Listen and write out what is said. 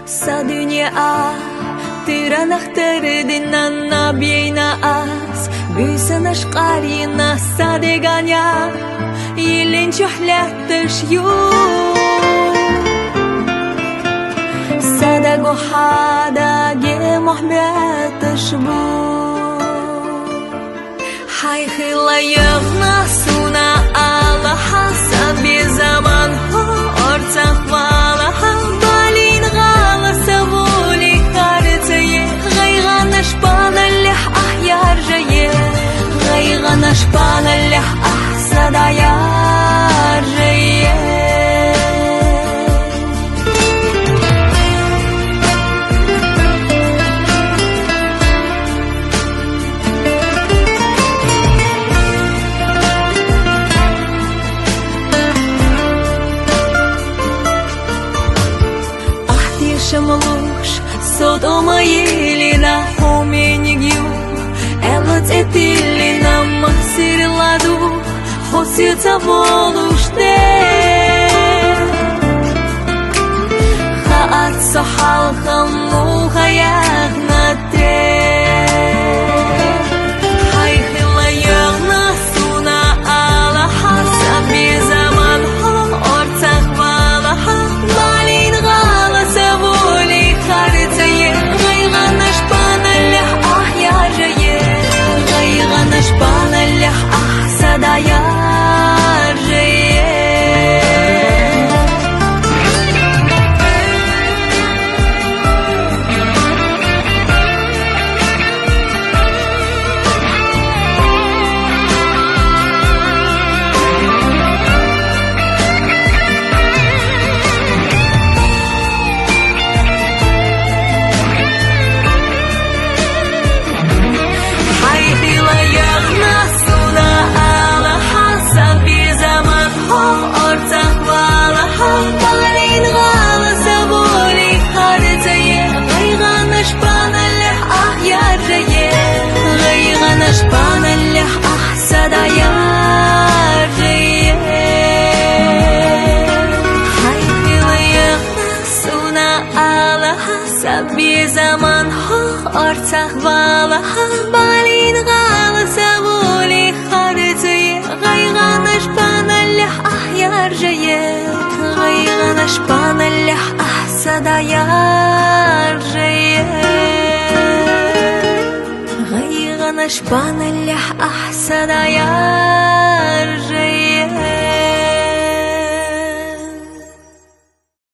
Sa dünya Тиранахтырдын на бейна ас Бүйсін ашқарина садыганя Елін чухляттыш ю Сада гухада ге мухбяттыш бу Хайхыла йығна суна Аллаха саби заман хо Орцах валаха балин ғала савули غيغنا شبان اللح أحيار جيه غيغنا شبان اللح أحسد عيار جيه أحتي شملوش صوت أميلنا homenigyu Ela cetilina masir ladu Hosita volushte Haat sahal khamu khayagna te Haykhila yagna suna ala hasabi zaman ho ortak valaha Malin gala savuli kharitaye نشبان اللح أحسد عيار نشبان اللح أحسد عيار حيث ليغنا سونا على حسب زمان أرتاح بالها بالين غالة سبولي خارتي غيغا نشبان اللح أحيار غيغا نشبان اللح أحسد عيار نشبان اللح أحسد عيار